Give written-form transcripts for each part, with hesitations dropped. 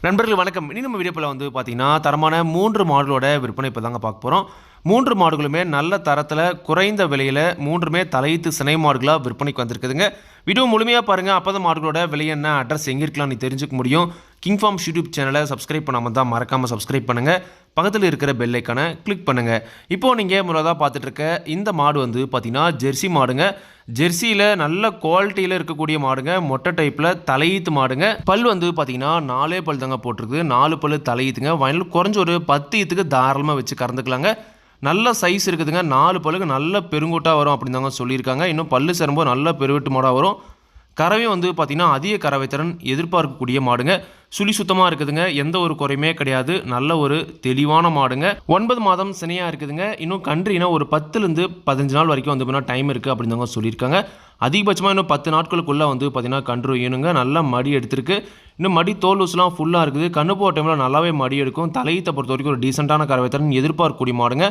நண்பர்கள் வணக்கம். இனி நம்ம வீடியோவில் வந்து பார்த்தீங்கன்னா தரமான 3 மாடுகளோட விற்பனை இப்போ தாங்க பார்க்க போகிறோம். 3 மாடுகளுமே நல்ல தரத்தில் குறைந்த விலையில் 3மே தலையீத்து சினை மாடுகளாக விற்பனைக்கு வந்திருக்குதுங்க. வீடியோ முழுமையாக பாருங்கள். அப்போ தான் மாடுகளோட விலை என்ன, அட்ரஸ் எங்கே இருக்கலாம் நீ தெரிஞ்சுக்க முடியும். கிங் ஃபார்ம்ஸ் யூடியூப் சேனலை சப்ஸ்கிரைப் பண்ணாமல் தான் மறக்காமல் சப்ஸ்கிரைப் பண்ணுங்கள். பக்கத்தில் இருக்கிற பெல் ஐக்கானை கிளிக் பண்ணுங்கள். இப்போது நீங்கள் முதலாக பார்த்துட்டு இருக்க இந்த மாடு வந்து பார்த்தீங்கன்னா ஜெர்சி மாடுங்க. ஜெர்சியில் நல்ல குவாலிட்டியில் இருக்கக்கூடிய மாடுங்க. மொட்டை டைப்பில் தலையீத்து மாடுங்க. பல் வந்து பார்த்தீங்கன்னா 4 பல் தாங்க போட்டிருக்கு. 4 பல் தலையீத்துங்க. வயலில் குறைஞ்ச ஒரு 10 ஈத்துக்கு தாராளமாக வச்சு கறந்துக்கலாங்க. நல்ல சைஸ் இருக்குதுங்க. 4 பல்லுக்கு நல்ல பெருங்கூட்டாக வரும் அப்படின்னு தாங்க சொல்லியிருக்காங்க. இன்னும் பல்லு சேரும்போது நல்ல பெருவெட்டு மாடாக வரும். கறவையும் வந்து பார்த்திங்கன்னா அதிக கறவை திறன் எதிர்பார்க்கக்கூடிய மாடுங்க. சுழி சுத்தமாக இருக்குதுங்க. எந்த ஒரு குறையுமே கிடையாது. நல்ல ஒரு தெளிவான மாடுங்க. 9 மாதம் சினையாக இருக்குதுங்க. இன்னும் கன்றினா ஒரு 10லேருந்து 15 நாள் வரைக்கும் வந்து டைம் இருக்குது அப்படின்னு தாங்க சொல்லியிருக்காங்க. அதிகபட்சமாக இன்னும் 10 நாட்களுக்குள்ளே வந்து பார்த்திங்கன்னா கன்று வேணுங்க. நல்லா மடி எடுத்திருக்கு. இன்னும் மடி தோல் ஊசலாம் ஃபுல்லாக இருக்குது. கண்ணு போகிற டைமில் நல்லாவே மடி எடுக்கும். தலையீத்தை பொறுத்த வரைக்கும் ஒரு டீசெண்டான கறவை திறன் எதிர்பார்க்கக்கூடிய மாடுங்க.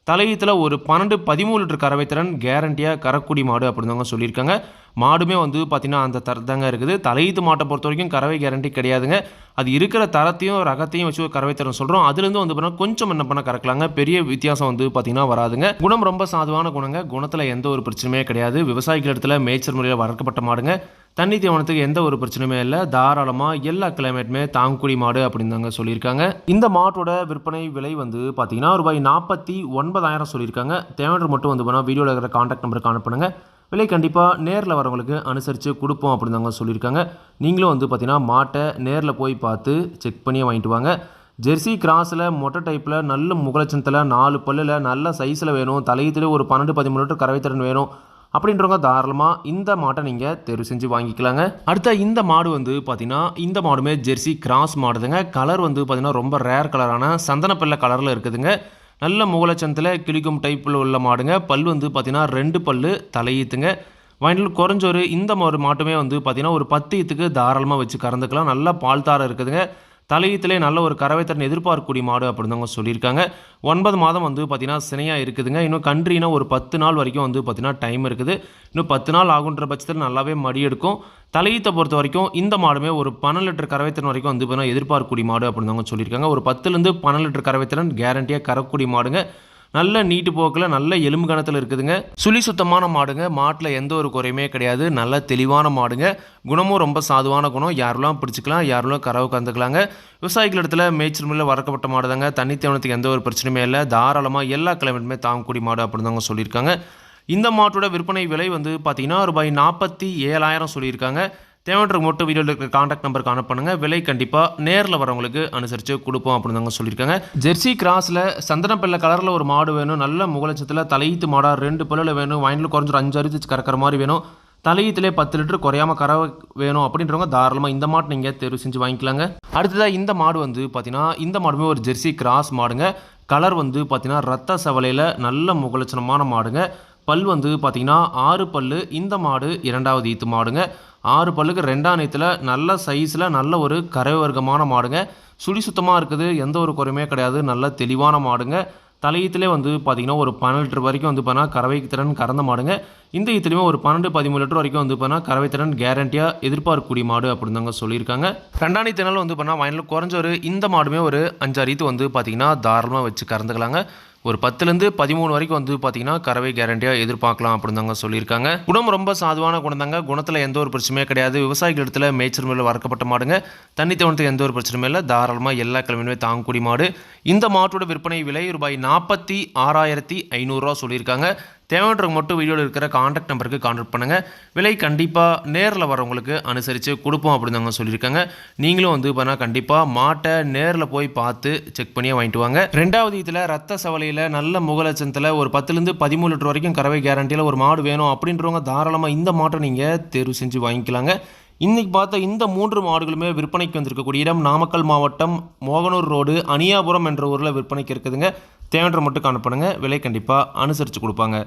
தலையீத்தில் ஒரு 12-13 லிட்டர் கறவை திறன் கேரண்டியாக கறக்கூடிய மாடு அப்படின்னு தாங்க சொல்லியிருக்காங்க. மாடுமே வந்து பார்த்திங்கன்னா அந்த தரத்தாங்க இருக்குது. தலையீத்து மாட்டை பொறுத்த வரைக்கும் கறவை கேரண்டி கிடையாதுங்க. அது இருக்கிற தரத்தையும் ரகத்தையும் வச்சு ஒரு கறவை திறன் சொல்கிறோம். அதுலேருந்து வந்து பார்த்தீங்கன்னா கொஞ்சம் என்ன பண்ண கறக்கலாங்க. பெரிய வித்தியாசம் வந்து பார்த்திங்கன்னா வராதுங்க. குணம் ரொம்ப சாதுவான குணங்க. குணத்தில் எந்த ஒரு பிரச்சனையுமே கிடையாது. விவசாயிகள் இடத்துல மேய்ச்சல் முறையில் வளர்க்கப்பட்ட மாடுங்க. தண்ணி தீவனத்துக்கு எந்த ஒரு பிரச்சனையுமே இல்லை. தாராளமாக எல்லா கிளைமேட்டுமே தாங்குடி மாடு அப்படின்னு தாங்க சொல்லியிருக்காங்க. இந்த மாட்டோட விற்பனை விலை வந்து பார்த்தீங்கன்னா ரூபாய் 49,000 சொல்லியிருக்காங்க. தேவையான மட்டும் வந்து போனால் வீடியோவில் இருக்கிற கான்டாக்ட் நம்பருக்கு அனுப்புனுங்க. விலை கண்டிப்பாக நேரில் வரவங்களுக்கு அனுசரித்து கொடுப்போம் அப்படின்னு தாங்க சொல்லியிருக்காங்க. நீங்களும் வந்து பார்த்தீங்கன்னா மாட்டை நேரில் போய் பார்த்து செக் பண்ணி வாங்கிட்டு வாங்க. ஜெர்சி கிராஸில் மொட்டை டைப்பில் நல்ல முகலட்சணத்தில் 4 பல்லில் நல்ல சைஸில் வேணும். தலையீத்திலே ஒரு 12-13 லிட்டர் கறவைத்திறன் வேணும் அப்படின்றவங்க தாராளமாக இந்த மாட்டை நீங்கள் தேர்வு செஞ்சு வாங்கிக்கலாங்க. அடுத்த இந்த மாடு வந்து பார்த்தீங்கன்னா இந்த மாடுமே ஜெர்சி கிராஸ் மாடுதுங்க. கலர் வந்து பார்த்தீங்கன்னா ரொம்ப ரேர் கலரான சந்தனப்பெல்லை கலரில் இருக்குதுங்க. நல்ல முகலட்சணத்தில் கிளிக்கும் டைப்பில் உள்ள மாடுங்க. பல் வந்து பார்த்தீங்கன்னா 2 பல்லு தலையீத்துங்க. வயலில் குறைஞ்சொரு இந்த ஒரு மாட்டுமே வந்து பார்த்தீங்கன்னா ஒரு 10 ஈத்துக்கு தாராளமாக வச்சு கறந்துக்கலாம். நல்ல பால் தாரம் இருக்குதுங்க. தலையீத்திலே நல்ல ஒரு கறவைத்திறன் எதிர்பார்க்கக்கூடிய மாடு அப்படின்னு தாங்க சொல்லியிருக்காங்க. 9 மாதம் வந்து பார்த்தீங்கன்னா சினையாக இருக்குதுங்க. இன்னும் கன்றினா ஒரு 10 நாள் வரைக்கும் வந்து பார்த்தீங்கன்னா டைம் இருக்குது. இன்னும் 10 நாள் ஆகுன்ற பட்சத்தில் நல்லாவே மடி எடுக்கும். தலையீத்தை பொறுத்த வரைக்கும் இந்த மாடுமே ஒரு 12 லிட்டர் கறவைத்திறன் வரைக்கும் வந்து பார்த்தீங்கன்னா எதிர்பார்க்கக்கூடிய மாடு அப்படின்னு தாங்க சொல்லியிருக்காங்க. ஒரு 10லேருந்து 12 லிட்டர் கறவைத்திறன் கேரண்டியாக கறக்கூடிய மாடுங்க. நல்ல நீட்டு போக்கில் நல்ல எலும்பு கணத்தில் இருக்குதுங்க. சுழி சுத்தமான மாடுங்க. மாட்டில் எந்த ஒரு குறையுமே கிடையாது. நல்ல தெளிவான மாடுங்க. குணமும் ரொம்ப சாதுவான குணம். யாரெல்லாம் பிடிச்சிக்கலாம், யாரெல்லாம் கறவை கறந்துக்கலாங்க. விவசாயிகள் இடத்துல மேய்ச்சல் முறையில் வளர்க்கப்பட்ட மாடு தாங்க. தண்ணி தேவனத்துக்கு எந்த ஒரு பிரச்சனையுமே இல்லை. தாராளமாக எல்லா கிளைமேட்டுமே தாங்கக்கூடிய மாடு அப்படின்னு தாங்க சொல்லியிருக்காங்க. இந்த மாட்டோட விற்பனை விலை வந்து பார்த்தீங்கன்னா ரூபாய் 47,000 சொல்லியிருக்காங்க. தேவையான மட்டும் வீடியோவில் இருக்கிற கான்டாக்ட் நம்பருக்கு அனுப்புனுங்க. விலை கண்டிப்பாக நேரில் வரவங்களுக்கு அனுசரித்து கொடுப்போம் அப்படின்னு தாங்க சொல்லியிருக்காங்க. ஜெர்சி கிராஸில் சந்தனப்பெல்லை கலரில் ஒரு மாடு வேணும். நல்ல முகலட்சத்தில் தலையீத்து மாடாக 2 பல்லில் வேணும். வயலில் குறைஞ்ச 5 அறுத்து கறக்கிற மாதிரி வேணும். தலையீத்திலே 10 லிட்டர் குறையாமல் கறவை வேணும் அப்படின்றவங்க தாராளமாக இந்த மாட்டை நீங்கள் தேர்வு செஞ்சு வாங்கிக்கலாங்க. அடுத்ததாக இந்த மாடு வந்து பார்த்தீங்கன்னா இந்த மாடுமே ஒரு ஜெர்சி கிராஸ் மாடுங்க. கலர் வந்து பார்த்தீங்கன்னா ரத்த சவலையில் நல்ல முகலட்சணமான மாடுங்க. பல் வந்து பார்த்தீங்கன்னா 6 பல்லு. இந்த மாடு 2வது ஈத்து மாடுங்க. 6 பல்லுக்கு 2ஆம் ஈத்தில் நல்ல சைஸில் நல்ல ஒரு கறவை வர்க்கமான மாடுங்க. சுழி சுத்தமாக இருக்குது. எந்த ஒரு குறையுமே கிடையாது. நல்ல தெளிவான மாடுங்க. தலையீத்திலே வந்து பார்த்தீங்கன்னா ஒரு 12 லிட்டர் வரைக்கும் வந்து பார்த்தீங்கன்னா கறவை திறன் கறந்த மாடுங்க. இந்த ஈத்துலையுமே ஒரு 12-13 லிட்டர் வரைக்கும் வந்து பார்த்தீங்கன்னா கறவை திறன் கேரண்டியாக எதிர்பார்க்கக்கூடிய மாடு அப்படின்னு தாங்க சொல்லியிருக்காங்க. 2ஆம் ஈத்தினால் வந்து பார்த்தீங்கன்னா வயலில் குறைஞ்ச ஒரு இந்த மாடுமே ஒரு 5-6 ஈத்து வந்து பார்த்தீங்கன்னா தாராளமாக வச்சு கறந்துக்கலாங்க. ஒரு 10லேருந்து 13 வரைக்கும் வந்து பார்த்தீங்கன்னா கறவை கேரண்டியாக எதிர்பார்க்கலாம் அப்படின்னு தாங்க சொல்லியிருக்காங்க. குணம் ரொம்ப சாதுவான குணம் தாங்க. குணத்தில் எந்த ஒரு பிரச்சனையுமே கிடையாது. விவசாயிகள் இடத்துல மேய்ச்சல் முறையில் வளர்க்கப்பட்ட மாடுங்க. தண்ணி தேவனத்துக்கு எந்த ஒரு பிரச்சனையும் இல்லை. தாராளமாக எல்லா கிழமையுமே தாங்கக்கூடிய மாடு. இந்த மாட்டோட விற்பனை விலை ரூபாய் 46,500 சொல்லியிருக்காங்க. தேவையானவங்க மட்டும் வீடியோவில் இருக்கிற கான்டாக்ட் நம்பருக்கு கான்டாக்ட் பண்ணுங்கள். விலை கண்டிப்பாக நேரில் வரவங்களுக்கு அனுசரித்து கொடுப்போம் அப்படின்னு தாங்க சொல்லியிருக்காங்க. நீங்களும் வந்து பார்த்தா கண்டிப்பாக மாட்டை நேரில் போய் பார்த்து செக் பண்ணியே வாங்கிட்டு வாங்க. 2வது இதில் ரத்த சவலையில் நல்ல முகலட்சணத்தில் ஒரு 10லேருந்து 13 லிட்டர் வரைக்கும் கறவை கேரண்டியில் ஒரு மாடு வேணும் அப்படின்றவங்க தாராளமாக இந்த மாட்டை நீங்கள் தேர்வு செஞ்சு வாங்கிக்கலாங்க. இன்றைக்கி பார்த்த இந்த 3 மாடுகளுமே விற்பனைக்கு வந்திருக்கக்கூடிய இடம் நாமக்கல் மாவட்டம் மோகனூர் ரோடு அணியாபுரம் என்ற ஊரில் விற்பனைக்கு இருக்குதுங்க. தேவையான மட்டும் அனுப்புனுங்க. விலை கண்டிப்பாக அனுசரித்து கொடுப்பாங்க.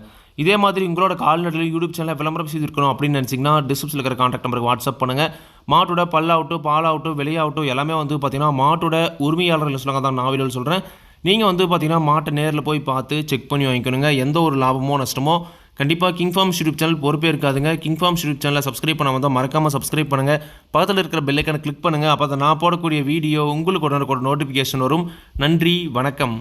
இதே மாதிரி உங்களோட கால்நடையில் யூடியூப் சேனலில் விளம்பரம் செய்திருக்கணும் அப்படின்னு நினச்சிங்கன்னா டிஸ்கிரிப்ஷனில் இருக்கிற கான்டாக்ட் நம்பருக்கு வாட்ஸ்அப் பண்ணுங்கள். மாட்டோட பல்லாகட்டும் பாலாகட்டும் விலையாகட்டும் எல்லாமே வந்து பார்த்தீங்கன்னா மாட்டோட உரிமையாளர்கள் சொன்னாங்க தான் நான் வீடியோவில் சொல்கிறேன். நீங்கள் வந்து பார்த்தீங்கன்னா மாட்டை நேரில் போய் பார்த்து செக் பண்ணி வாங்கிக்கணுங்க. எந்த ஒரு லாபமோ நஷ்டமோ கண்டிப்பாக கிங் ஃபார்ம்ஸ் யூடியூப் சேனல் பொறுப்பே இருக்காதுங்க. கிங் ஃபார்ம்ஸ் யூடியூப் சேனலை சப்ஸ்கிரைப் பண்ணாமல் தான் மறக்காமல் சப்ஸ்கிரைப் பண்ணுங்கள். பக்கத்தில் இருக்கிற பெல் ஐக்கானை கிளிக் பண்ணுங்கள். அப்போ தான் நான் போடக்கூடிய வீடியோ உங்களுக்கு உடனுக்குடன் நோட்டிஃபிகேஷன் வரும். நன்றி, வணக்கம்.